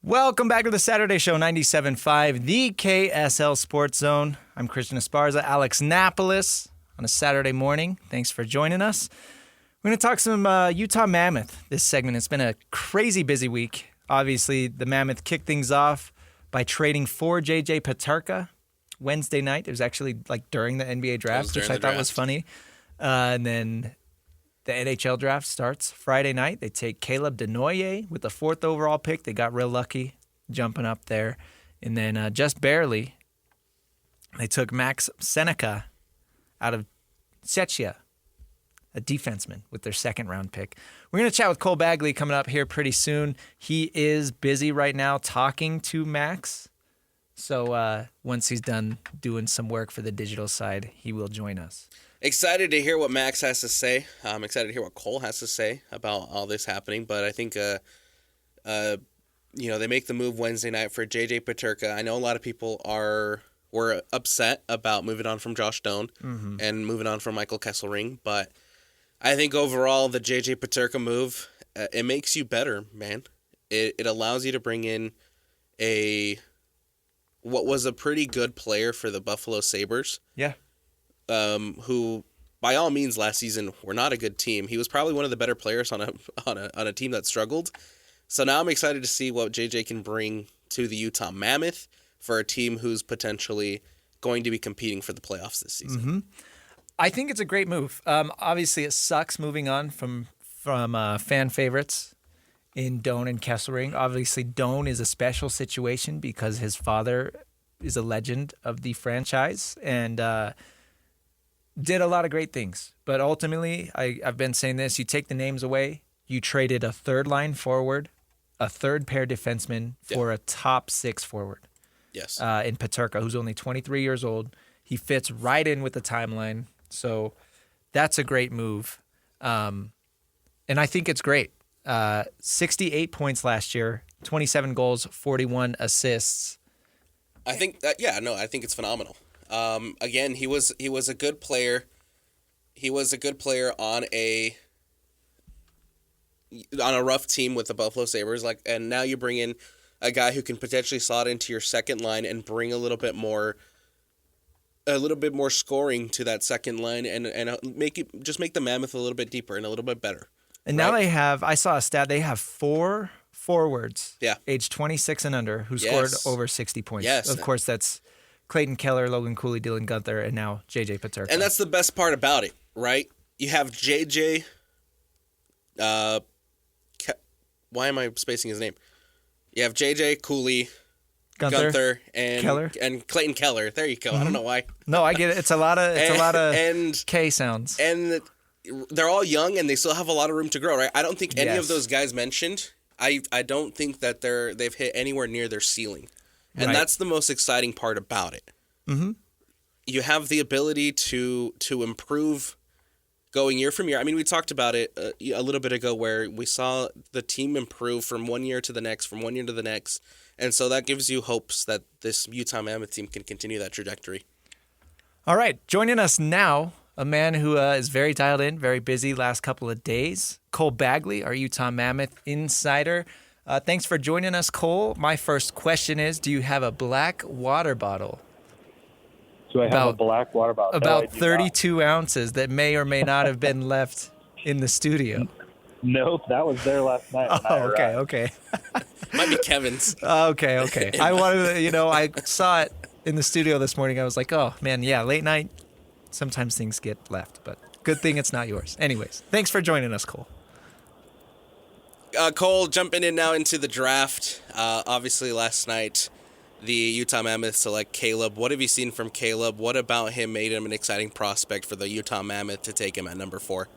Welcome back to the Saturday Show, 97.5, the KSL Sports Zone. I'm Christian Esparza, Alex Napoles on a Saturday morning. Thanks for joining us. We're going to talk some Utah Mammoth this segment. It's been a crazy busy week. Obviously, the Mammoth kicked things off by trading for J.J. Peterka Wednesday night. It was actually like during the NBA draft, which I thought was funny. And then the NHL draft starts Friday night. They take Caleb Denoyer with the 4th overall pick. They got real lucky jumping up there. And then just barely, they took Max Seneca out of Czechia, a defenseman, with their 2nd-round pick. We're going to chat with Cole Bagley coming up here pretty soon. He is busy right now talking to Max. So once he's done doing some work for the digital side, he will join us. Excited to hear what Max has to say. I'm excited to hear what Cole has to say about all this happening. But I think, they make the move Wednesday night for J.J. Peterka. I know a lot of people were upset about moving on from Josh Doan and moving on from Michael Kesselring. But I think overall the J.J. Peterka move, it makes you better, man. It allows you to bring in what was a pretty good player for the Buffalo Sabres. Yeah. Who, by all means, last season were not a good team. He was probably one of the better players on a team that struggled. So now I'm excited to see what JJ can bring to the Utah Mammoth for a team who's potentially going to be competing for the playoffs this season. Mm-hmm. I think it's a great move. Obviously, it sucks moving on from fan favorites in Doan and Kesselring. Obviously, Doan is a special situation because his father is a legend of the franchise and did a lot of great things. But ultimately, I've been saying this, you take the names away, you traded a 3rd-line forward, a 3rd-pair defenseman for a top 6 forward. Yes. In Peterka, who's only 23 years old. He fits right in with the timeline. So that's a great move. And I think it's great. 68 points last year, 27 goals, 41 assists. I think I think it's phenomenal. Again, he was a good player. He was a good player on a rough team with the Buffalo Sabres. And now you bring in a guy who can potentially slot into your 2nd line and bring a little bit more scoring to that 2nd line and make the Mammoth a little bit deeper and a little bit better. And now I saw a stat, they have 4 forwards, age 26 and under, who scored over 60 points. Yes. Of course, that's Clayton Keller, Logan Cooley, Dylan Gunther, and now J.J. Peterka. And that's the best part about it, right? You have J.J. Why am I spacing his name? You have J.J. Cooley, Gunther and Keller. And Clayton Keller. There you go. I don't know why. No, I get it. It's a lot of K sounds. And they're all young, and they still have a lot of room to grow, right? I don't think any of those guys mentioned. I don't think that they've hit anywhere near their ceiling. And that's the most exciting part about it. Mm-hmm. You have the ability to improve going year from year. I mean, we talked about it a little bit ago where we saw the team improve from one year to the next, And so that gives you hopes that this Utah Mammoth team can continue that trajectory. All right. Joining us now, a man who is very dialed in, very busy last couple of days, Cole Bagley, our Utah Mammoth insider. Thanks for joining us, Cole. My first question is, do you have a black water bottle? Do I have a black water bottle? About 32 ounces that may or may not have been left in the studio. Nope, that was there last night. Okay. Might be Kevin's. Okay. I wanted to, I saw it in the studio this morning. I was like, oh, man, yeah, late night, sometimes things get left, but good thing it's not yours. Anyways, thanks for joining us, Cole. Cole, jumping in now into the draft. Obviously, last night, the Utah Mammoth select Caleb. What have you seen from Caleb? What about him made him an exciting prospect for the Utah Mammoth to take him at number 4?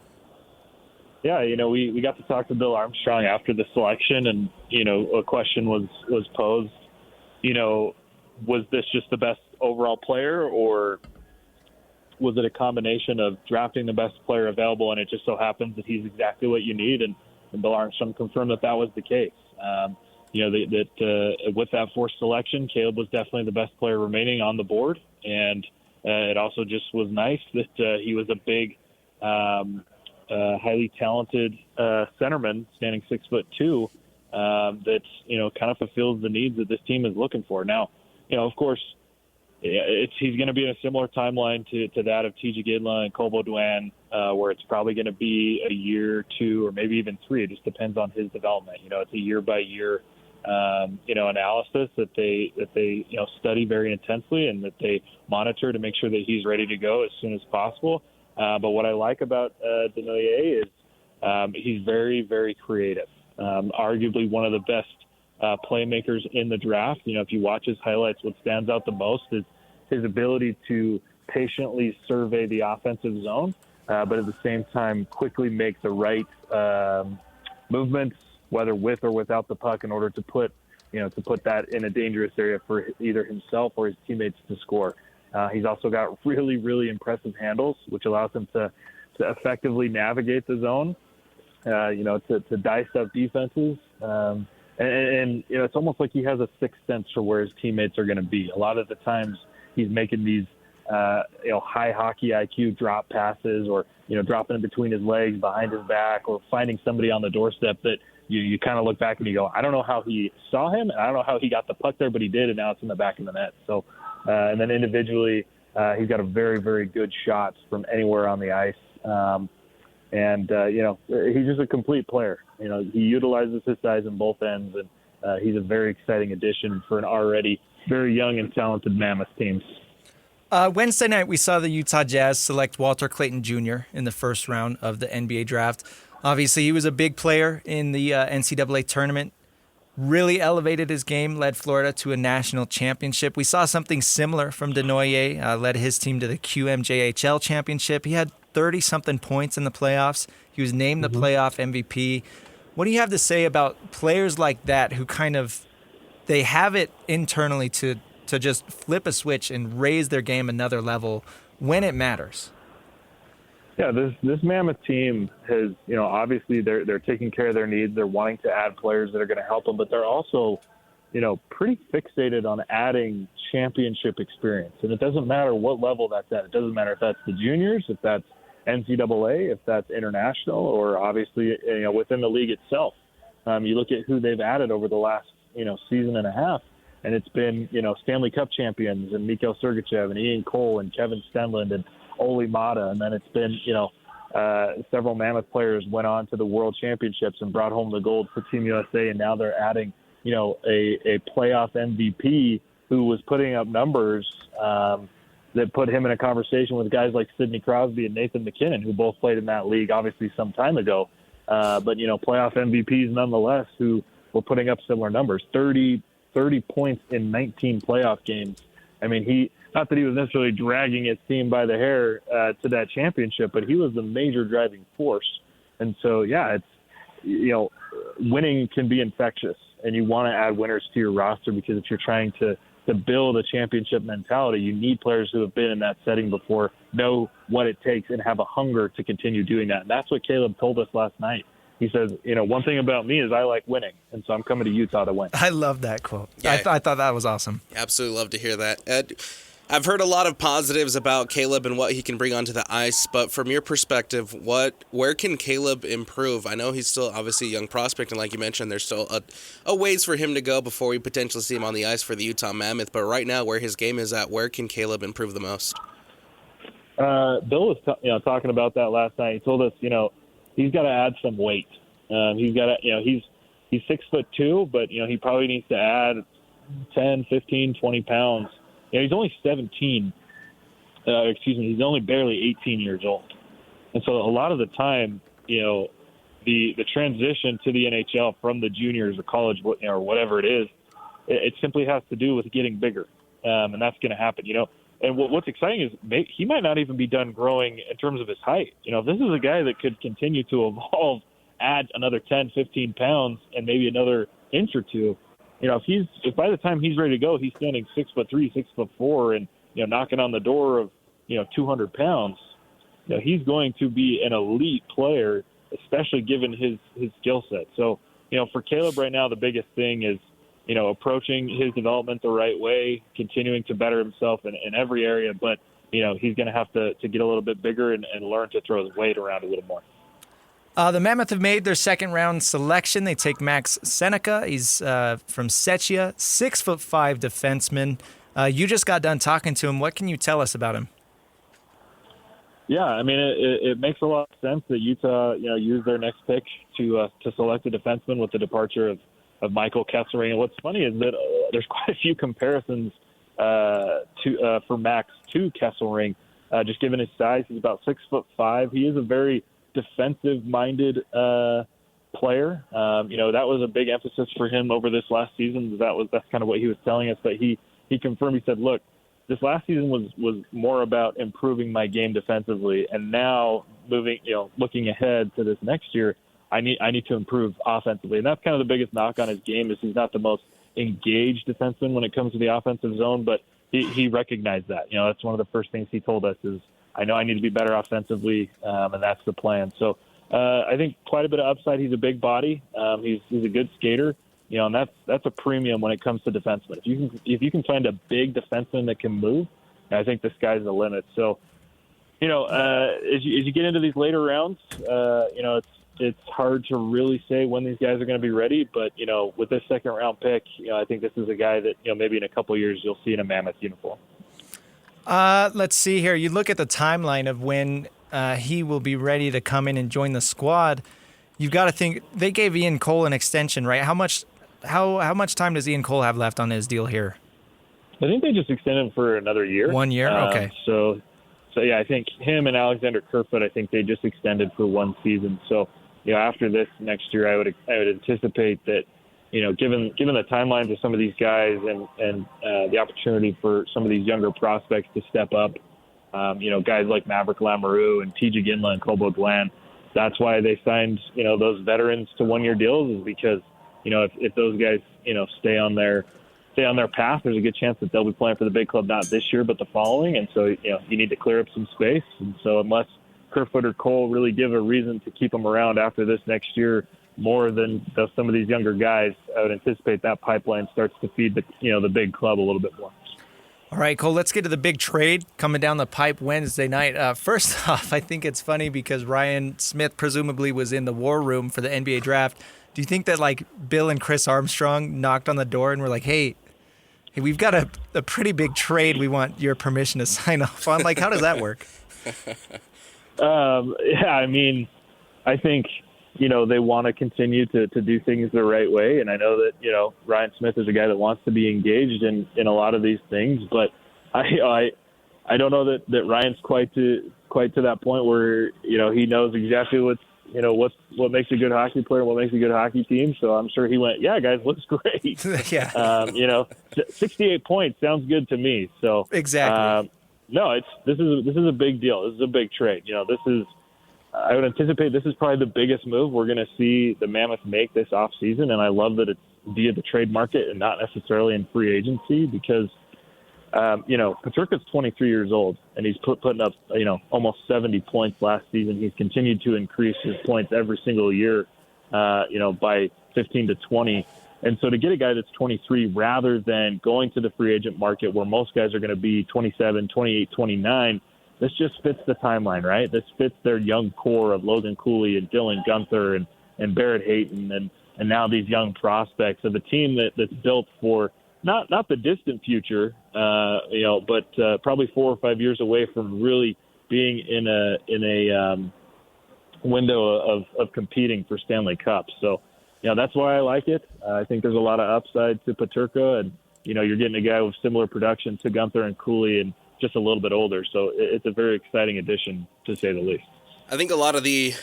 Yeah, we got to talk to Bill Armstrong after the selection, and, a question was posed, was this just the best overall player, or was it a combination of drafting the best player available, and it just so happens that he's exactly what you need? And Bill Armstrong confirmed that was the case. With that 4th selection, Caleb was definitely the best player remaining on the board. And it also just was nice that he was a big, highly talented centerman, standing 6'2", that's, kind of fulfills the needs that this team is looking for. Now, of course, he's going to be in a similar timeline to that of TJ Gidla and Cole Bagley, where it's probably going to be a year, 2, or maybe even 3. It just depends on his development. It's a year-by-year, analysis that they study very intensely and that they monitor to make sure that he's ready to go as soon as possible. But what I like about Denoyer is he's very, very creative. Arguably one of the best playmakers in the draft. If you watch his highlights, what stands out the most is his ability to patiently survey the offensive zone, but at the same time quickly make the right movements, whether with or without the puck, in order to put that in a dangerous area for either himself or his teammates to score. He's also got really, really impressive handles, which allows him to effectively navigate the zone, to dice up defenses. And it's almost like he has a sixth sense for where his teammates are going to be. A lot of the times he's making these, high hockey IQ drop passes, or, dropping in between his legs, behind his back, or finding somebody on the doorstep that you kind of look back and you go, I don't know how he saw him, and I don't know how he got the puck there, but he did, and now it's in the back of the net. So, and then individually, he's got a very, very good shot from anywhere on the ice. He's just a complete player. He utilizes his size in both ends, and he's a very exciting addition for an already very young and talented Mammoth team. Wednesday night, we saw the Utah Jazz select Walter Clayton Jr. in the first round of the NBA draft. Obviously, he was a big player in the NCAA tournament, really elevated his game, led Florida to a national championship. We saw something similar from Denoyer, led his team to the QMJHL championship. He had 30-something points in the playoffs. He was named the playoff MVP. What do you have to say about players like that who kind of, they have it internally to just flip a switch and raise their game another level when it matters? Yeah, this Mammoth team has, obviously they're taking care of their needs. They're wanting to add players that are going to help them, but they're also, pretty fixated on adding championship experience. And it doesn't matter what level that's at. It doesn't matter if that's the juniors, if that's NCAA, if that's international, or obviously, within the league itself. You look at who they've added over the last, season and a half, and it's been, Stanley Cup champions and Mikhail Sergachev and Ian Cole and Kevin Stenlund and Oli Mata. And then it's been, several Mammoth players went on to the World Championships and brought home the gold for Team USA. And now they're adding, a playoff MVP who was putting up numbers that put him in a conversation with guys like Sidney Crosby and Nathan McKinnon, who both played in that league, obviously some time ago. But playoff MVPs nonetheless, who were putting up similar numbers, 30 points in 19 playoff games. I mean, not that he was necessarily dragging his team by the hair to that championship, but he was the major driving force. And so, yeah, it's, winning can be infectious, and you want to add winners to your roster, because if you're trying to build a championship mentality, you need players who have been in that setting before, know what it takes, and have a hunger to continue doing that. And that's what Caleb told us last night. He says, one thing about me is I like winning, and so I'm coming to Utah to win. I love that quote. Yeah, I thought that was awesome. Absolutely love to hear that. I've heard a lot of positives about Caleb and what he can bring onto the ice, but from your perspective, where can Caleb improve? I know he's still obviously a young prospect, and like you mentioned, there's still a ways for him to go before we potentially see him on the ice for the Utah Mammoth, but right now, where his game is at, where can Caleb improve the most? Bill was talking about that last night. He told us, he's got to add some weight. He's got to, he's 6'2", but, he probably needs to add 10, 15, 20 pounds. He's only 17. He's only barely 18 years old. And so a lot of the time, the transition to the NHL from the juniors or college or whatever it is, it simply has to do with getting bigger. And that's going to happen, And what's exciting is he might not even be done growing in terms of his height. If this is a guy that could continue to evolve, add another 10, 15 pounds, and maybe another inch or two, if by the time he's ready to go, he's standing 6'3", 6'4", and knocking on the door of 200 pounds, he's going to be an elite player, especially given his skill set. So for Caleb right now, the biggest thing is approaching his development the right way, continuing to better himself in every area, but he's going to have to get a little bit bigger and learn to throw his weight around a little more. The Mammoth have made their second-round selection. They take Max Seneca. He's from Sechia, 6'5" defenseman. You just got done talking to him. What can you tell us about him? Yeah, I mean, it makes a lot of sense that Utah, used their next pick to select a defenseman with the departure of Michael Kesselring. And what's funny is that there's quite a few comparisons for Max to Kesselring, just given his size. He's about 6'5". He is a very defensive-minded player. That was a big emphasis for him over this last season. That's kind of what he was telling us. But he confirmed. He said, "Look, this last season was more about improving my game defensively, and now looking ahead to this next year, I need to improve offensively." And that's kind of the biggest knock on his game is he's not the most engaged defenseman when it comes to the offensive zone, but he recognized that. That's one of the first things he told us is, I know I need to be better offensively, and that's the plan. So I think quite a bit of upside. He's a big body. He's a good skater. And that's a premium when it comes to defensemen. If you can find a big defenseman that can move, I think the sky's the limit. So, as you get into these later rounds, it's hard to really say when these guys are going to be ready. But with this second round pick, I think this is a guy that maybe in a couple of years you'll see in a Mammoth uniform. Let's see here. You look at the timeline of when he will be ready to come in and join the squad. You've got to think they gave Ian Cole an extension, right? How much time does Ian Cole have left on his deal here? I think they just extended him for another year. 1 year? Okay. So yeah, I think him and Alexander Kerfoot, I think they just extended for one season. So, after this next year, I would anticipate that, given the timelines of some of these guys and the opportunity for some of these younger prospects to step up, guys like Maverick Lamoureux and TJ Ginla and Colbo Glenn, that's why they signed, those veterans to 1 year deals is because, if those guys, stay on their path, there's a good chance that they'll be playing for the big club, not this year, but the following. And so, you need to clear up some space. And so unless Kerfoot or Cole really give a reason to keep them around after this next year more than some of these younger guys, I would anticipate that pipeline starts to feed the big club a little bit more. All right, Cole, let's get to the big trade coming down the pipe Wednesday night. First off, I think it's funny because Ryan Smith presumably was in the war room for the NBA draft. Do you think that Bill and Chris Armstrong knocked on the door and were like, hey, we've got a pretty big trade we want your permission to sign off on? How does that work? Yeah, I mean, I think, they want to continue to do things the right way. And I know that, Ryan Smith is a guy that wants to be engaged in a lot of these things, but I don't know that Ryan's quite to that point where, he knows exactly what makes a good hockey player, what makes a good hockey team. So I'm sure he went, yeah, guys, looks great. Yeah. 68 points sounds good to me. So exactly. No, this is a big deal. This is a big trade. I would anticipate this is probably the biggest move we're going to see the Mammoth make this offseason, and I love that it's via the trade market and not necessarily in free agency because, Peterka's 23 years old, and he's putting up, almost 70 points last season. He's continued to increase his points every single year, by 15 to 20. And so to get a guy that's 23 rather than going to the free agent market where most guys are going to be 27, 28, 29, this just fits the timeline, right? This fits their young core of Logan Cooley and Dylan Gunther and Barrett Hayton and now these young prospects of a team that's built for not the distant future, but probably 4 or 5 years away from really being in a window of competing for Stanley Cups. So, that's why I like it. I think there's a lot of upside to Peterka, and you're getting a guy with similar production to Gunther and Cooley and just a little bit older. So it's a very exciting addition, to say the least. I think a lot of the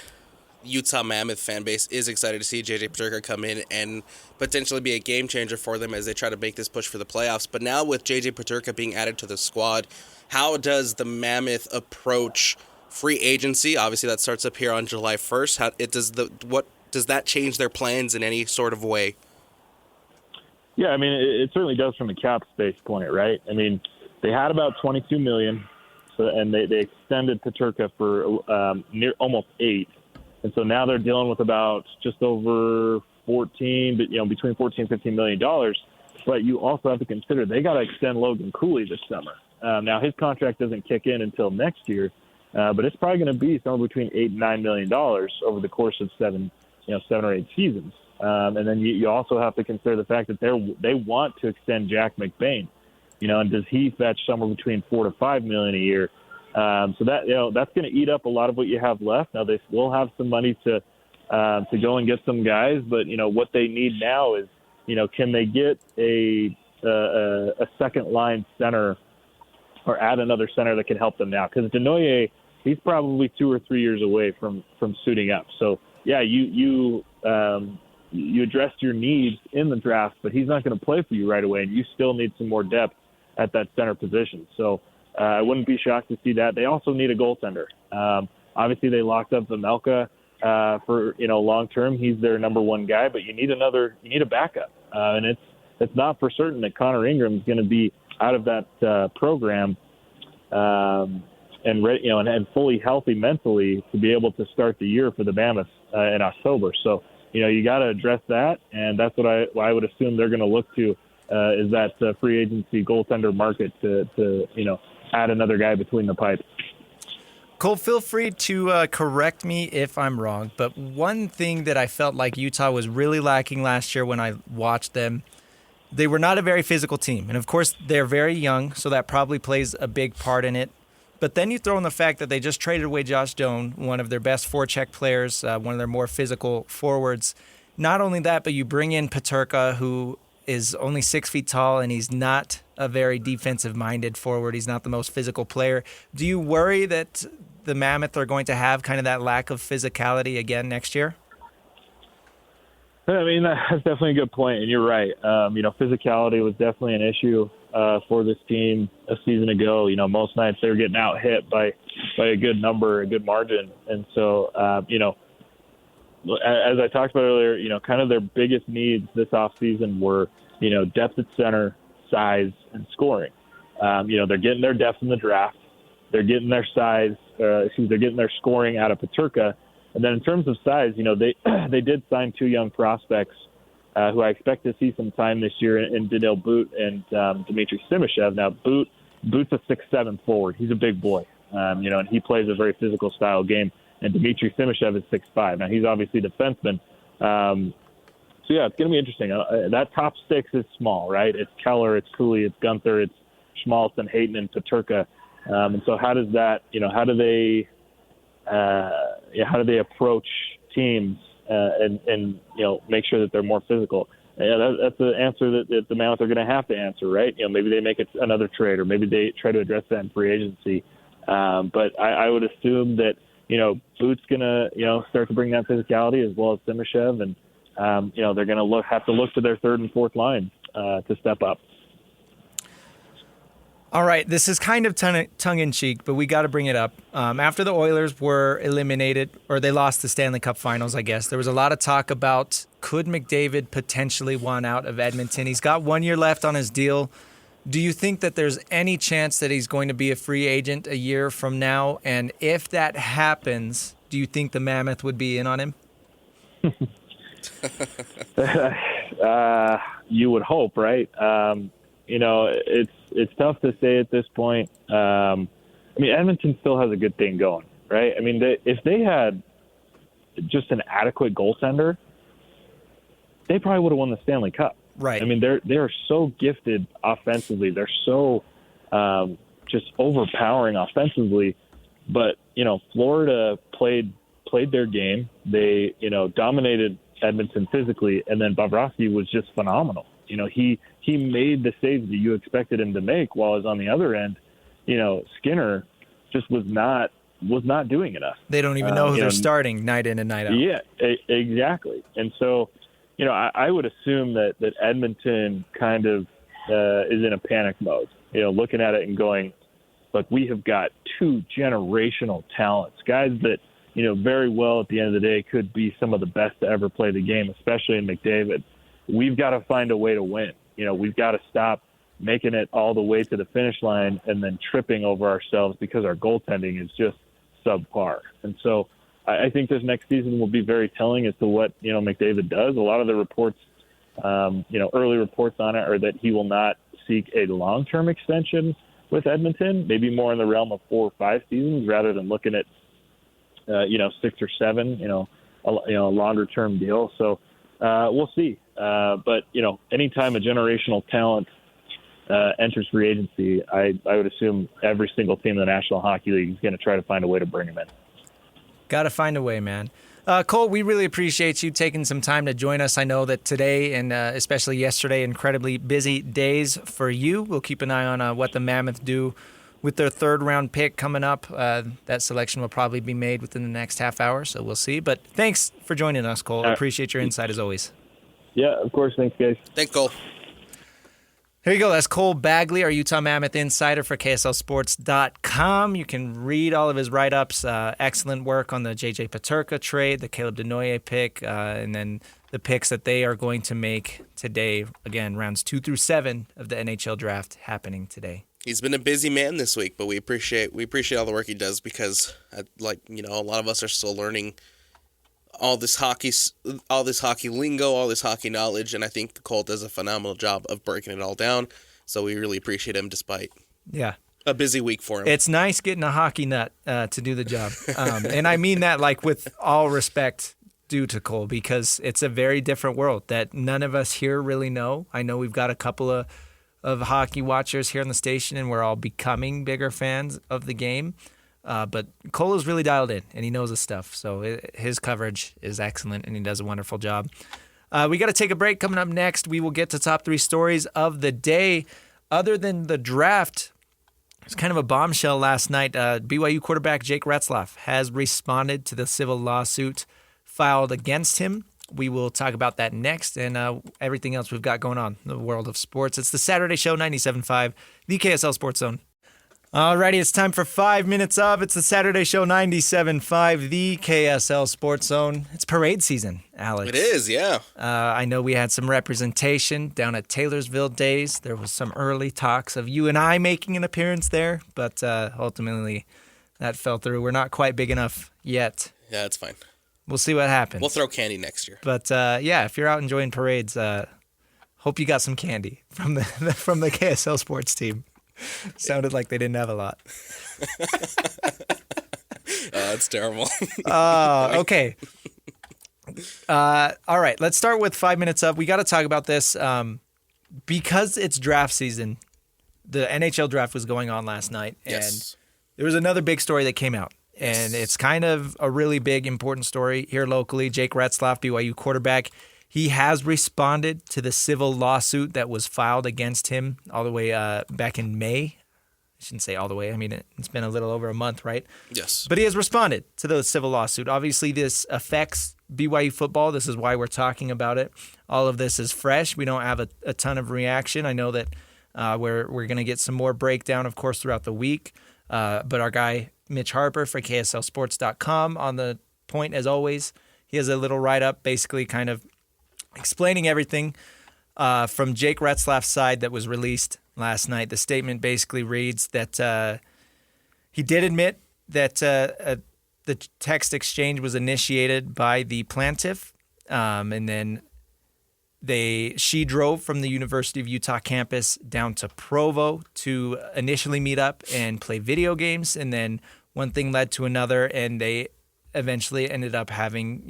Utah Mammoth fan base is excited to see J.J. Peterka come in and potentially be a game changer for them as they try to make this push for the playoffs. But now with J.J. Peterka being added to the squad, how does the Mammoth approach free agency? Obviously, that starts up here on July 1st. What does that change their plans in any sort of way? Yeah, I mean, it certainly does from a cap space point, right? I mean, they had about $22 million, and they extended Peterka for almost $8 million. And so now they're dealing with about just over 14, but between $14 and $15 million. But you also have to consider they got to extend Logan Cooley this summer. Now his contract doesn't kick in until next year, but it's probably going to be somewhere between $8 and $9 million over the course of 7 or 8 seasons. And then you also have to consider the fact that they want to extend Jack McBain, and does he fetch somewhere between $4 to $5 million a year? So that that's going to eat up a lot of what you have left. Now they will have some money to go and get some guys, but what they need now is can they get a second line center or add another center that can help them now? Because Denoyer, he's probably 2 or 3 years away from suiting up. So yeah, you addressed your needs in the draft, but he's not going to play for you right away, and you still need some more depth at that center position. So I wouldn't be shocked to see that. They also need a goaltender. Obviously, they locked up Vemelka for long term. He's their number one guy, but you need a backup, and it's not for certain that Connor Ingram is going to be out of that program and fully healthy mentally to be able to start the year for the Mammoths in October. So you got to address that, and that's what I would assume they're going to look to is that free agency goaltender market to add another guy between the pipes. Cole, feel free to correct me if I'm wrong, but one thing that I felt like Utah was really lacking last year when I watched them, they were not a very physical team. And, of course, they're very young, so that probably plays a big part in it. But then you throw in the fact that they just traded away Josh Doan, one of their best forecheck players, one of their more physical forwards. Not only that, but you bring in Peterka, who is only 6 feet tall, and he's not a very defensive-minded forward. He's not the most physical player. Do you worry that the Mammoth are going to have kind of that lack of physicality again next year? I mean, that's definitely a good point, and you're right. Physicality was definitely an issue for this team a season ago. Most nights they were getting out hit by a good number, a good margin. And so, as I talked about earlier, kind of their biggest needs this offseason were, depth at center, size, and scoring. They're getting their depth in the draft. They're getting their size, they're getting their scoring out of Peterka. And then in terms of size, they did sign 2 young prospects who I expect to see some time this year in Daniil Boot and Dmitry Simashev. Now, Boot's a 6'7" forward. He's a big boy, and he plays a very physical style game. And Dmitry Simashev is 6'5". Now, he's obviously a defenseman. So, yeah, it's going to be interesting. That top 6 is small, right? It's Keller, it's Cooley, it's Gunther, it's Schmaltz and Hayton and Peterka. And so how does that, how do they approach teams and make sure that they're more physical? That's the answer that the Mammoth are going to have to answer, right? Maybe they make another trade, or maybe they try to address that in free agency. But I would assume that Boot's going to start to bring that physicality as well as Simashev, and they're going to have to look to their third and fourth line to step up. All right, this is kind of tongue-in-cheek, but we got to bring it up. After the Oilers were eliminated, or they lost the Stanley Cup Finals, I guess, there was a lot of talk about could McDavid potentially want out of Edmonton. He's got 1 year left on his deal. Do you think that there's any chance that he's going to be a free agent a year from now? And if that happens, do you think the Mammoth would be in on him? You would hope, right? It's tough to say at this point. Edmonton still has a good thing going, right? If they had just an adequate goaltender, they probably would have won the Stanley Cup. Right. They are so gifted offensively. They're so just overpowering offensively. But Florida played their game. They dominated Edmonton physically, and then Bobrovsky was just phenomenal. He made the saves that you expected him to make, while on the other end, Skinner just was not doing enough. They don't even know who they're starting night in and night out. Yeah, exactly. And so, I would assume that Edmonton kind of is in a panic mode, looking at it and going, look, we have got 2 generational talents, guys that, very well at the end of the day could be some of the best to ever play the game, especially in McDavid. We've got to find a way to win. We've got to stop making it all the way to the finish line and then tripping over ourselves because our goaltending is just subpar. And so I think this next season will be very telling as to what, McDavid does. A lot of the reports, early reports on it are that he will not seek a long-term extension. with Edmonton, maybe more in the realm of 4 or 5 seasons rather than looking at 6 or 7, a longer term deal. So we'll see. But anytime a generational talent enters free agency, I would assume every single team in the National Hockey League is going to try to find a way to bring him in. Got to find a way, man. Cole, we really appreciate you taking some time to join us. I know that today and especially yesterday, incredibly busy days for you. We'll keep an eye on what the Mammoth do with their 3rd-round pick coming up. That selection will probably be made within the next half hour, so we'll see. But thanks for joining us, Cole. Appreciate your insight as always. Yeah, of course. Thanks, guys. Thanks, Cole. Here you go. That's Cole Bagley, our Utah Mammoth insider for KSLSports.com. You can read all of his write-ups. Excellent work on the J.J. Peterka trade, the Caleb Denoyer pick, and then the picks that they are going to make today. Again, rounds 2 through 7 of the NHL Draft happening today. He's been a busy man this week, but we appreciate all the work he does because, a lot of us are still learning all this hockey lingo, all this hockey knowledge, and I think Cole does a phenomenal job of breaking it all down. So we really appreciate him despite a busy week for him. It's nice getting a hockey nut to do the job, and I mean that with all respect due to Cole, because it's a very different world that none of us here really know. I know we've got a couple of hockey watchers here on the station, and we're all becoming bigger fans of the game. But Cole is really dialed in, and he knows his stuff. So his coverage is excellent, and he does a wonderful job. We got to take a break. Coming up next, we will get to top 3 stories of the day. Other than the draft, it's kind of a bombshell last night. BYU quarterback Jake Retzlaff has responded to the civil lawsuit filed against him. We will talk about that next and everything else we've got going on in the world of sports. It's the Saturday Show, 97.5, the KSL Sports Zone. Alrighty, it's time for 5 minutes of. It's the Saturday Show 97.5, the KSL Sports Zone. It's parade season, Alex. It is, yeah. I know we had some representation down at Taylorsville Days. There was some early talks of you and I making an appearance there, but ultimately that fell through. We're not quite big enough yet. Yeah, that's fine. We'll see what happens. We'll throw candy next year. But if you're out enjoying parades, hope you got some candy from the KSL Sports team. Sounded like they didn't have a lot. That's terrible. Okay. All right. Let's start with 5 minutes up. We got to talk about this because it's draft season. The NHL draft was going on last night, and there was another big story that came out, and it's kind of a really big, important story here locally. Jake Retzlaff, BYU quarterback. He has responded to the civil lawsuit that was filed against him all the way back in May. I shouldn't say all the way. I mean, it's been a little over a month, right? Yes. But he has responded to the civil lawsuit. Obviously, this affects BYU football. This is why we're talking about it. All of this is fresh. We don't have a ton of reaction. I know that we're going to get some more breakdown, of course, throughout the week. But our guy, Mitch Harper for KSLSports.com, on the point, as always. He has a little write-up basically kind of explaining everything from Jake Retzlaff's side that was released last night. The statement basically reads that he did admit that the text exchange was initiated by the plaintiff, and then she drove from the University of Utah campus down to Provo to initially meet up and play video games, and then one thing led to another, and they eventually ended up having,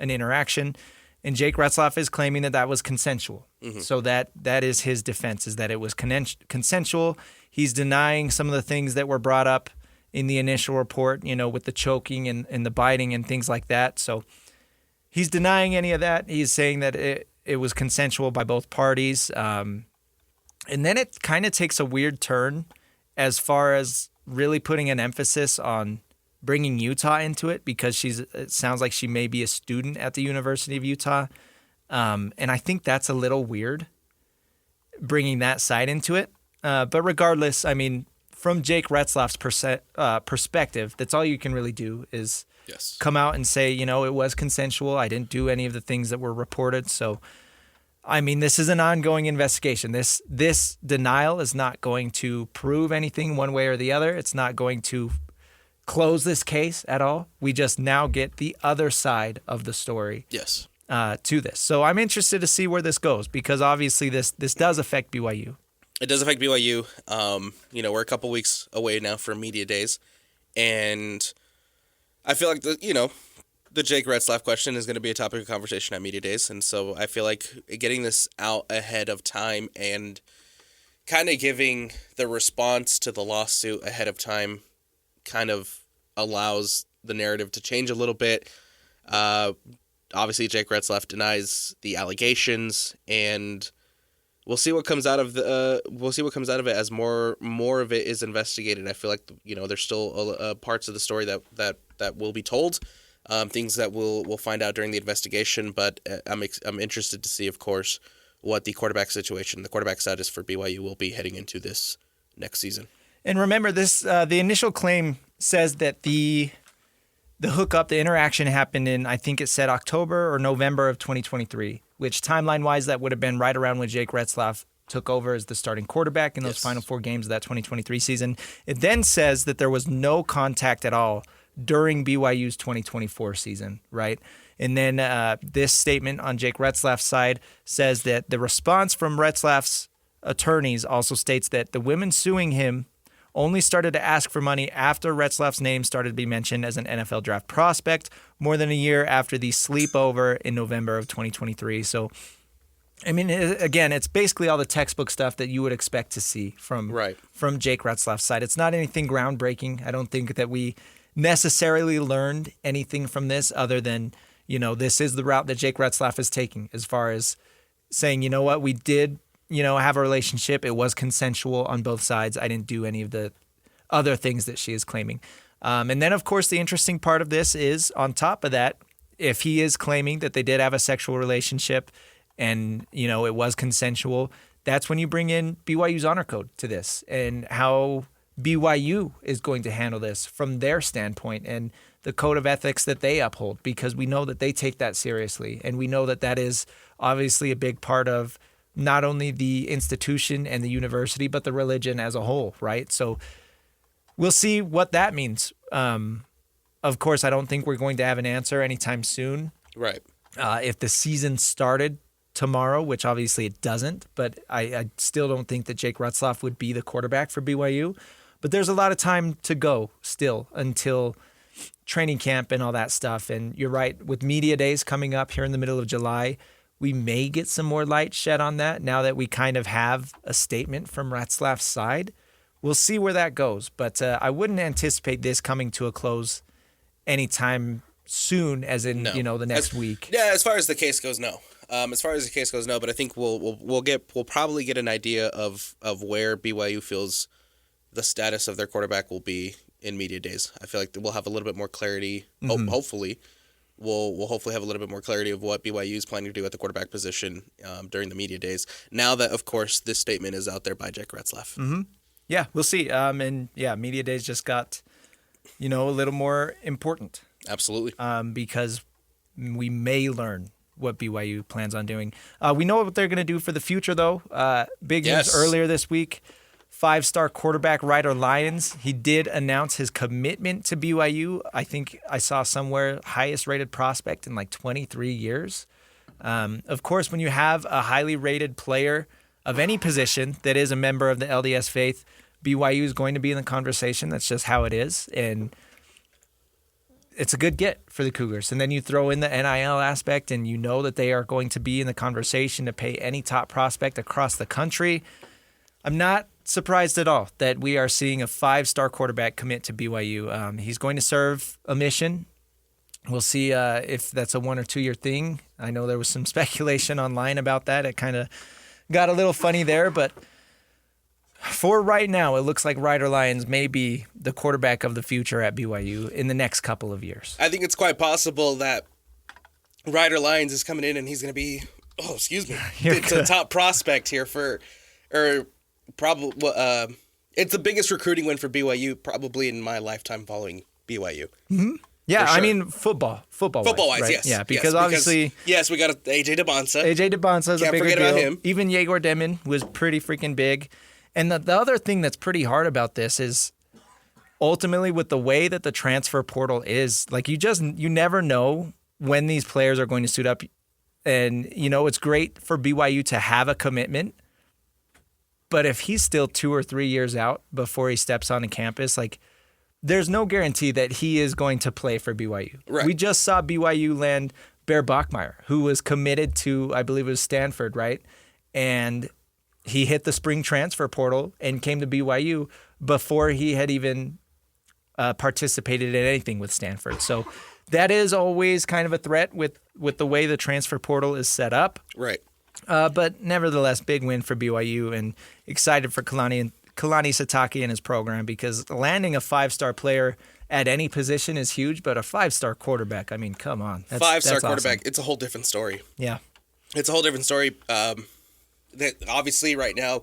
an interaction. And Jake Retzlaff is claiming that was consensual. Mm-hmm. So that is his defense, is that it was consensual. He's denying some of the things that were brought up in the initial report, with the choking and the biting and things like that. So he's denying any of that. He's saying that it was consensual by both parties. And then it kind of takes a weird turn as far as really putting an emphasis on bringing Utah into it, because it sounds like she may be a student at the University of Utah. And I think that's a little weird, bringing that side into it. But regardless, I mean, from Jake Retzlaff's perspective, that's all you can really do is come out and say, it was consensual. I didn't do any of the things that were reported. So, I mean, this is an ongoing investigation. This denial is not going to prove anything one way or the other. It's not going to close this case at all. We just now get the other side of the story to this. So I'm interested to see where this goes, because obviously this does affect BYU. It does affect BYU. We're a couple weeks away now from media days, and I feel like the Jake Retzlaff question is going to be a topic of conversation at media days, and so I feel like getting this out ahead of time and kind of giving the response to the lawsuit ahead of time kind of allows the narrative to change a little bit. Obviously, Jake Retzlaff denies the allegations, and we'll see what comes out of it as more of it is investigated. I feel like there's still parts of the story that will be told, things that we'll find out during the investigation. But I'm interested to see, of course, what the quarterback situation, the quarterback status for BYU will be heading into this next season. And remember, this the initial claim says that the hookup, the interaction happened in, I think it said October or November of 2023, which timeline-wise that would have been right around when Jake Retzlaff took over as the starting quarterback in those final 4 games of that 2023 season. It then says that there was no contact at all during BYU's 2024 season, right? And then this statement on Jake Retzlaff's side says that the response from Retzlaff's attorneys also states that the women suing him only started to ask for money after Retzlaff's name started to be mentioned as an NFL draft prospect more than a year after the sleepover in November of 2023. So, I mean, again, it's basically all the textbook stuff that you would expect to see from Jake Retzlaff's side. It's not anything groundbreaking. I don't think that we necessarily learned anything from this other than, this is the route that Jake Retzlaff is taking as far as saying, you know what, we did have a relationship. It was consensual on both sides. I didn't do any of the other things that she is claiming. And then, of course, the interesting part of this is, on top of that, if he is claiming that they did have a sexual relationship and, it was consensual, that's when you bring in BYU's honor code to this and how BYU is going to handle this from their standpoint and the code of ethics that they uphold, because we know that they take that seriously. And we know that that is obviously a big part of not only the institution and the university, but the religion as a whole, right? So we'll see what that means. Of course, I don't think we're going to have an answer anytime soon. Right. If the season started tomorrow, which obviously it doesn't, but I still don't think that Jake Retzlaff would be the quarterback for BYU. But there's a lot of time to go still until training camp and all that stuff. And you're right, with media days coming up here in the middle of July, we may get some more light shed on that now that we kind of have a statement from Retzlaff's side. We'll see where that goes. But I wouldn't anticipate this coming to a close anytime soon, as in, the next week. Yeah, as far as the case goes, no. But I think we'll probably get an idea of where BYU feels the status of their quarterback will be in media days. I feel like we'll have a little bit more clarity, hopefully. We'll hopefully have a little bit more clarity of what BYU is planning to do at the quarterback position during the media days. Now that, of course, this statement is out there by Jake Retzlaff. Mm-hmm. Yeah, we'll see. Media days just got, a little more important. Absolutely. Because we may learn what BYU plans on doing. We know what they're going to do for the future, though. Big news earlier this week. 5-star quarterback Ryder Lyons, he did announce his commitment to BYU. I think I saw somewhere highest rated prospect in like 23 years. Of course, when you have a highly rated player of any position that is a member of the LDS faith, BYU is going to be in the conversation. That's just how it is. And it's a good get for the Cougars. And then you throw in the NIL aspect and you know that they are going to be in the conversation to pay any top prospect across the country. I'm not surprised at all that we are seeing a 5-star quarterback commit to BYU. He's going to serve a mission. We'll see if that's a 1 or 2 year thing. I know there was some speculation online about that. It kind of got a little funny there, but for right now, it looks like Ryder Lyons may be the quarterback of the future at BYU in the next couple of years. I think it's quite possible that Ryder Lyons is coming in and he's going to be, it's a top prospect here probably, it's the biggest recruiting win for BYU probably in my lifetime following BYU. Mm-hmm. Yeah, sure. I mean football-wise, right? Yes. Yeah, because obviously... Yes, we got AJ DeBonsa. AJ DeBonsa is a bigger deal. Can't forget about him. Even Yegor Demin was pretty freaking big. And the other thing that's pretty hard about this is ultimately with the way that the transfer portal is, like you never know when these players are going to suit up. And, it's great for BYU to have a commitment. But if he's still 2 or 3 years out before he steps onto campus, like there's no guarantee that he is going to play for BYU. Right. We just saw BYU land Bear Bachmeier, who was committed to, I believe it was Stanford, right? And he hit the spring transfer portal and came to BYU before he had even participated in anything with Stanford. So that is always kind of a threat with the way the transfer portal is set up. Right. But nevertheless, big win for BYU, and excited for Kalani Sitake and his program, because landing a 5-star player at any position is huge, but a 5-star quarterback, I mean, come on. 5-star quarterback, awesome. It's a whole different story. Yeah. It's a whole different story. That obviously right now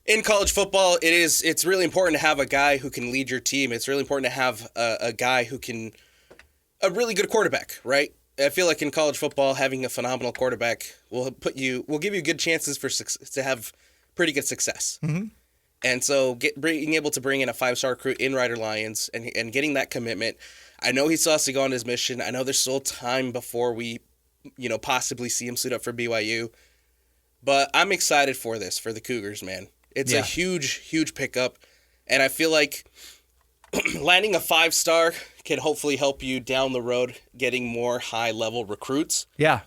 in college football, it's really important to have a guy who can lead your team. It's really important to have a guy who can a really good quarterback, right? I feel like in college football, having a phenomenal quarterback will give you good chances to have pretty good success. Mm-hmm. And so being able to bring in a 5-star recruit in Ryder Lyons and getting that commitment, I know he still has to go on his mission. I know there's still time before we, possibly see him suit up for BYU. But I'm excited for the Cougars, man. It's a huge, huge pickup. And I feel like landing a 5-star can hopefully help you down the road getting more high-level recruits. Yeah.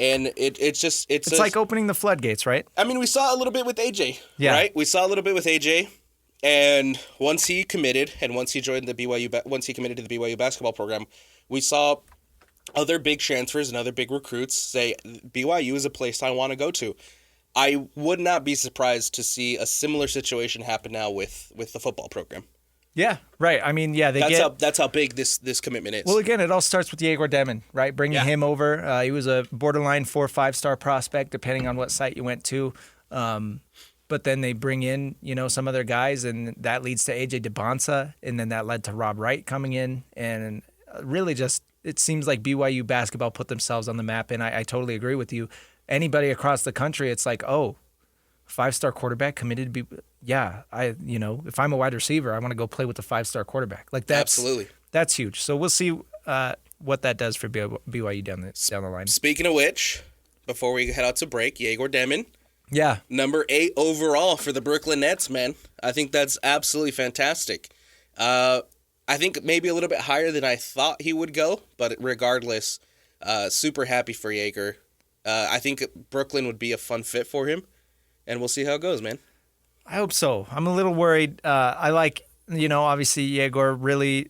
And it's like opening the floodgates, right? I mean, we saw a little bit with AJ, right? We saw a little bit with AJ, and once he committed, and once he committed to the BYU basketball program, we saw other big transfers and other big recruits say BYU is a place I want to go to. I would not be surprised to see a similar situation happen now with the football program. Yeah, right. I mean, yeah, that's how big this commitment is. Well, again, it all starts with Yegor Demon, right? Bringing him over. He was a borderline 4 or 5-star prospect, depending on what site you went to. But then they bring in, some other guys, and that leads to AJ DeBonsa, and then that led to Rob Wright coming in, and really just it seems like BYU basketball put themselves on the map, and I totally agree with you. Anybody across the country, it's like, 5-star quarterback committed to be, if I'm a wide receiver, I want to go play with the 5-star quarterback. Like absolutely, that's huge. So we'll see what that does for BYU down the line. Speaking of which, before we head out to break, Yegor Demon, number 8 overall for the Brooklyn Nets, man. I think that's absolutely fantastic. I think maybe a little bit higher than I thought he would go, but regardless, super happy for Yegor. I think Brooklyn would be a fun fit for him. And we'll see how it goes, man. I hope so. I'm a little worried. I like, obviously Yegor really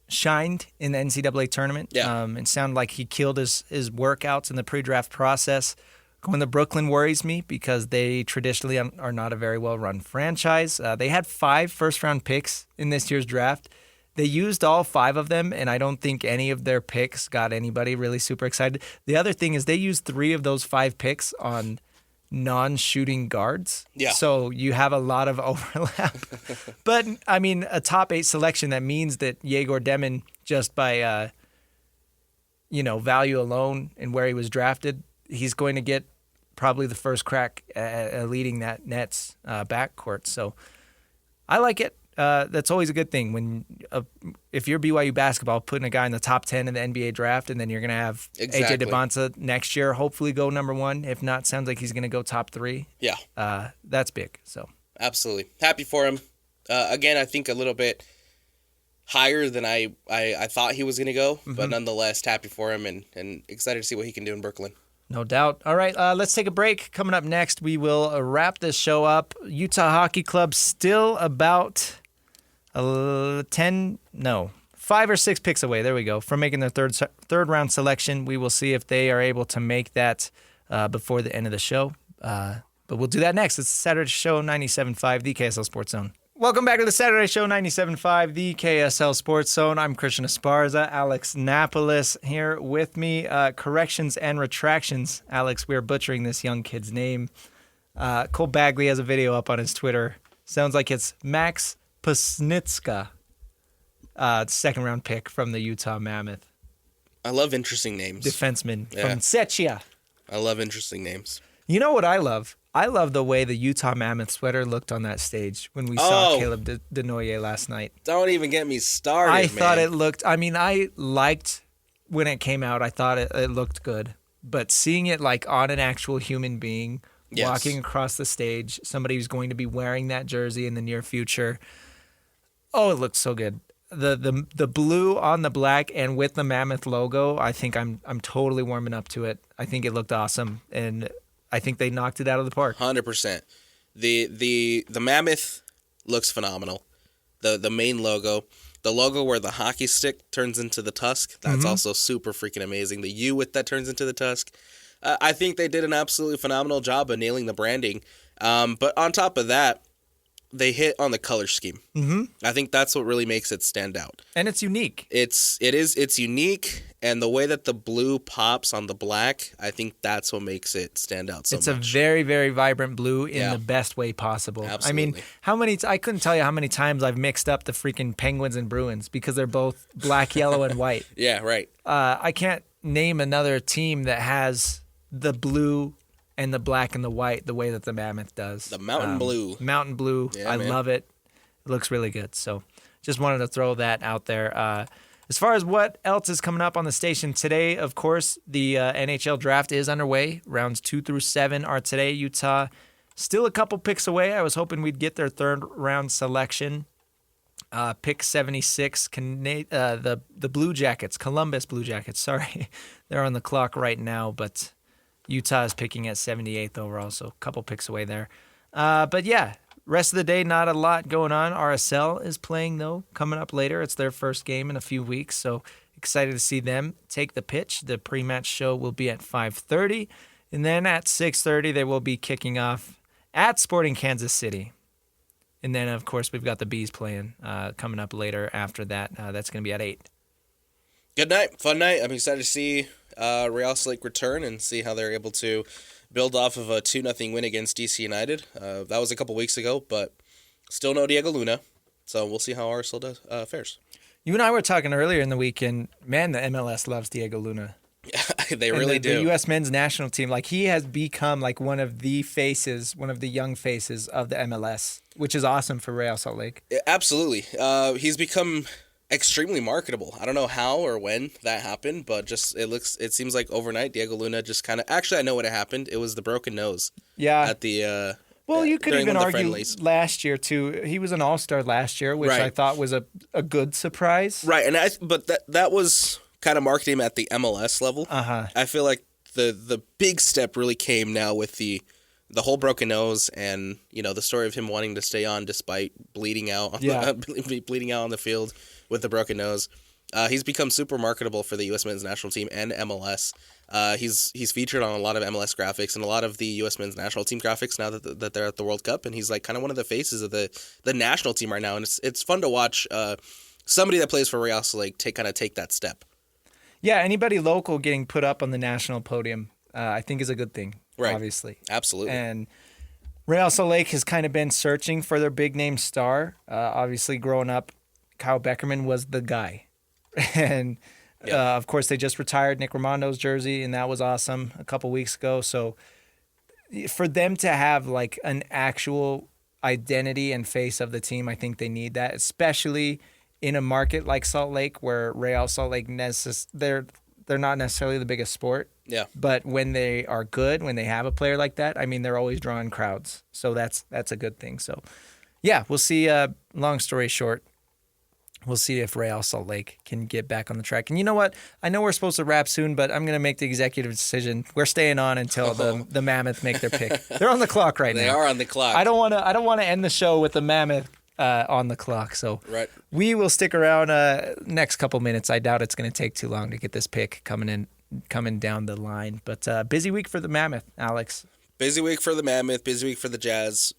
shined in the NCAA tournament. Yeah. It sounded like he killed his workouts in the pre-draft process. Going to Brooklyn worries me because they traditionally are not a very well-run franchise. They had 5 first-round picks in this year's draft. They used all 5 of them, and I don't think any of their picks got anybody really super excited. The other thing is they used 3 of those 5 picks on non-shooting guards. Yeah. So you have a lot of overlap. But, I mean, a top 8 selection, that means that Yegor Demon, just by, value alone and where he was drafted, he's going to get probably the first crack at leading that Nets backcourt. So I like it. That's always a good thing when if you're BYU basketball, putting a guy in the top 10 in the NBA draft, and then you're going to have AJ DeBonsa next year hopefully go number 1. If not, sounds like he's going to go top 3. Yeah. That's big. So absolutely. Happy for him. Again, I think a little bit higher than I thought he was going to go, but nonetheless, happy for him and excited to see what he can do in Brooklyn. No doubt. All right, let's take a break. Coming up next, we will wrap this show up. Utah Hockey Club still about 5 or 6 picks away. There we go. From making their third round selection. We will see if they are able to make that before the end of the show. But we'll do that next. It's Saturday Show 97.5, the KSL Sports Zone. Welcome back to the Saturday Show 97.5, the KSL Sports Zone. I'm Christian Esparza. Alex Napoles here with me. Corrections and retractions. Alex, we're butchering this young kid's name. Cole Bagley has a video up on his Twitter. Sounds like it's Max Pasnitska, second-round pick from the Utah Mammoth. I love interesting names. Defenseman from Sechia. I love interesting names. You know what I love? I love the way the Utah Mammoth sweater looked on that stage when we saw Caleb Denoyer last night. Don't even get me started, I thought it looked... I mean, I liked when it came out. I thought it looked good. But seeing it like on an actual human being walking across the stage, somebody who's going to be wearing that jersey in the near future. Oh, it looks so good. The blue on the black and with the Mammoth logo, I think I'm totally warming up to it. I think it looked awesome, and I think they knocked it out of the park. 100%. The Mammoth looks phenomenal. The main logo, the logo where the hockey stick turns into the tusk, that's also super freaking amazing. The U with that turns into the tusk. I think they did an absolutely phenomenal job of nailing the branding. But on top of that, they hit on the color scheme. I think that's what really makes it stand out. And it's unique. It's unique, and the way that the blue pops on the black, I think that's what makes it stand out so much. It's a very, very vibrant blue in the best way possible. Absolutely. I mean, I couldn't tell you how many times I've mixed up the freaking Penguins and Bruins because they're both black, yellow, and white. Yeah, right. I can't name another team that has the blue and the black and the white the way that the Mammoth does. The mountain blue. Mountain blue. Yeah, I love it. It looks really good. So just wanted to throw that out there. As far as what else is coming up on the station today, of course, the NHL Draft is underway. Rounds 2 through 7 are today. Utah still a couple picks away. I was hoping we'd get their third round selection. Pick 76, the Blue Jackets, Columbus Blue Jackets. Sorry, they're on the clock right now, but Utah is picking at 78th overall, so a couple picks away there. But yeah, rest of the day, not a lot going on. RSL is playing, though, coming up later. It's their first game in a few weeks, so excited to see them take the pitch. The pre-match show will be at 5:30, and then at 6:30 they will be kicking off at Sporting Kansas City. And then, of course, we've got the Bees playing coming up later after that. That's going to be at 8. Good night. Fun night. I'm excited to see Real Salt Lake return and see how they're able to build off of a 2-0 win against DC United. That was a couple weeks ago, but still no Diego Luna. So we'll see how RSL fares. You and I were talking earlier in the week, and man, the MLS loves Diego Luna. Yeah, they really do. The U.S. men's national team, like he has become like one of the faces, one of the young faces of the MLS, which is awesome for Real Salt Lake. Absolutely. He's become extremely marketable. I don't know how or when that happened, but it seems like overnight Diego Luna just kind of, actually I know what happened. It was the broken nose. Yeah. At the well, you could even argue last year too. He was an all-star last year, which I thought was a good surprise. Right, and but that was kind of marketing him at the MLS level. I feel like the big step really came now with the whole broken nose and the story of him wanting to stay on despite bleeding out bleeding out on the field with the broken nose. He's become super marketable for the U.S. men's national team and MLS. He's featured on a lot of MLS graphics and a lot of the U.S. men's national team graphics now that they're at the World Cup, and he's like kind of one of the faces of the national team right now, and it's fun to watch somebody that plays for Real Salt Lake take that step. Yeah, anybody local getting put up on the national podium, I think is a good thing. Right. Obviously. Absolutely. And Real Salt Lake has kind of been searching for their big name star. Obviously, growing up, Kyle Beckerman was the guy. And, of course, they just retired Nick Rimondo's jersey, and that was awesome a couple weeks ago. So for them to have, like, an actual identity and face of the team, I think they need that, especially in a market like Salt Lake where Real Salt Lake, they're not necessarily the biggest sport. Yeah. But when they are good, when they have a player like that, I mean, they're always drawing crowds. So that's a good thing. So, yeah, we'll see. Long story short, we'll see if Real Salt Lake can get back on the track. And you know what? I know we're supposed to wrap soon, but I'm going to make the executive decision. We're staying on until the Mammoth make their pick. They're on the clock right now. They are on the clock. I don't want to end the show with the Mammoth on the clock. So we will stick around next couple minutes. I doubt it's going to take too long to get this pick coming down the line. But busy week for the Mammoth, Alex. Busy week for the Mammoth, busy week for the Jazz.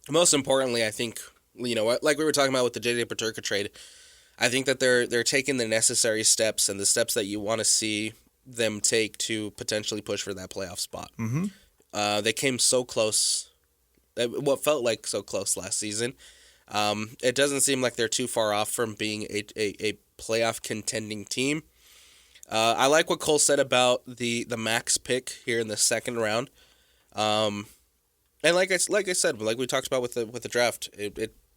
Most importantly, I think, like we were talking about with the J.J. Peterka trade, I think that they're taking the necessary steps and the steps that you want to see them take to potentially push for that playoff spot. Mm-hmm. They came so close, what felt like so close last season. It doesn't seem like they're too far off from being a playoff contending team. I like what Cole said about the max pick here in the second round. And like I said, like we talked about with the draft,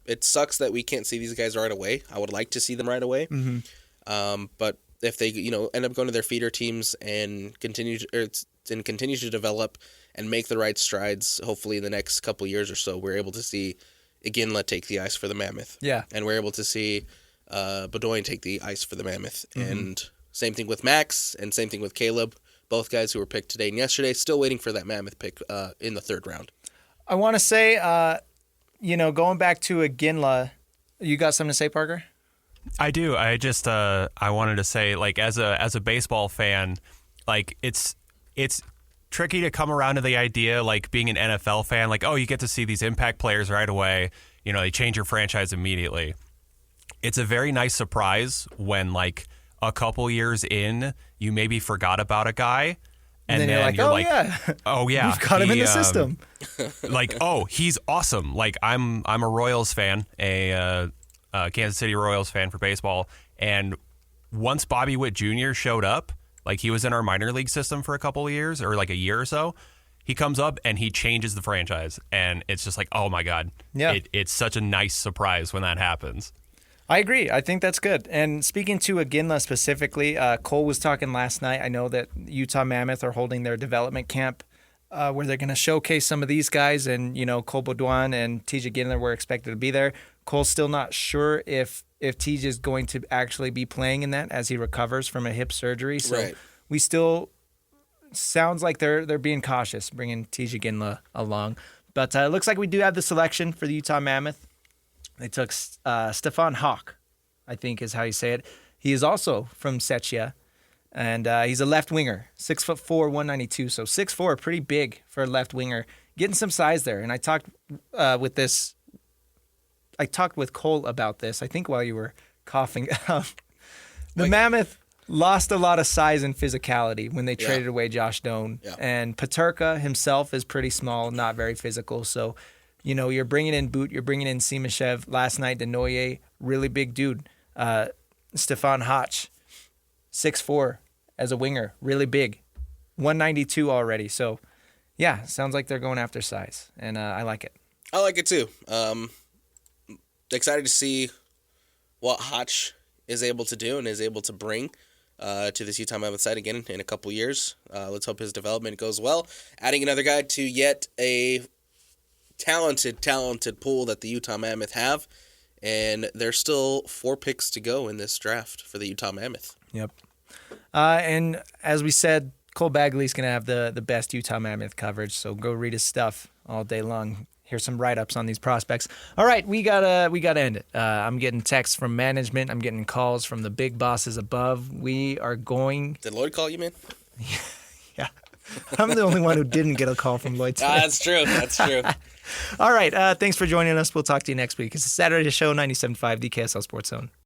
it sucks that we can't see these guys right away. I would like to see them right away. Mm-hmm. But if they end up going to their feeder teams and continue to develop and make the right strides, hopefully in the next couple years or so, we're able to see Iginla take the ice for the Mammoth. Yeah. And we're able to see Bedoin take the ice for the Mammoth. And same thing with Max, and same thing with Caleb. Both guys who were picked today and yesterday, still waiting for that Mammoth pick in the third round. I want to say, going back to Iginla, you got something to say, Parker? I do. I just I wanted to say, like, as a baseball fan, like it's tricky to come around to the idea, like being an NFL fan, like, oh, you get to see these impact players right away. They change your franchise immediately. It's a very nice surprise when, like, a couple years in, you maybe forgot about a guy. And then you're like, oh yeah, we've got him in the system. Like, oh, he's awesome. Like, I'm a Royals fan, a Kansas City Royals fan for baseball. And once Bobby Witt Jr. showed up, like, he was in our minor league system for a couple of years, or like a year or so. He comes up and he changes the franchise, and it's just like, oh my God. Yeah. It's such a nice surprise when that happens. I agree. I think that's good. And speaking to Iginla specifically, Cole was talking last night. I know that Utah Mammoth are holding their development camp where they're going to showcase some of these guys. And, Cole Baudouin and TJ Iginla were expected to be there. Cole's still not sure if TJ is going to actually be playing in that as he recovers from a hip surgery. So we still sounds like they're being cautious bringing TJ Iginla along. But it looks like we do have the selection for the Utah Mammoth. They took Stefan Hawk, I think is how you say it. He is also from Sechia, and he's a left winger, 6'4", 192. So 6'4", pretty big for a left winger. Getting some size there. And I talked with Cole about this, I think while you were coughing. The Mammoth lost a lot of size and physicality when they traded away Josh Doan. Yeah. And Peterka himself is pretty small, not very physical. So, you're bringing in Boot, you're bringing in Simashev. Last night, Denoye, really big dude. Stefan Hotch, 6'4", as a winger, really big. 192 already. So, yeah, sounds like they're going after size, and I like it. I like it too. Excited to see what Hotch is able to do and is able to bring to this Utah Mammoth side again in a couple years. Let's hope his development goes well. Adding another guy to yet a talented pool that the Utah Mammoth have, and there's still 4 picks to go in this draft for the Utah Mammoth. Yep. And as we said, Cole Bagley's going to have the best Utah Mammoth coverage, so go read his stuff all day long. Here's some write-ups on these prospects. All right, we gotta end it. I'm getting texts from management. I'm getting calls from the big bosses above. We are going... Did Lloyd call you, man? Yeah. I'm the only one who didn't get a call from Lloyd today. That's true. All right, thanks for joining us. We'll talk to you next week. It's a Saturday show, 97.5, the KSL Sports Zone.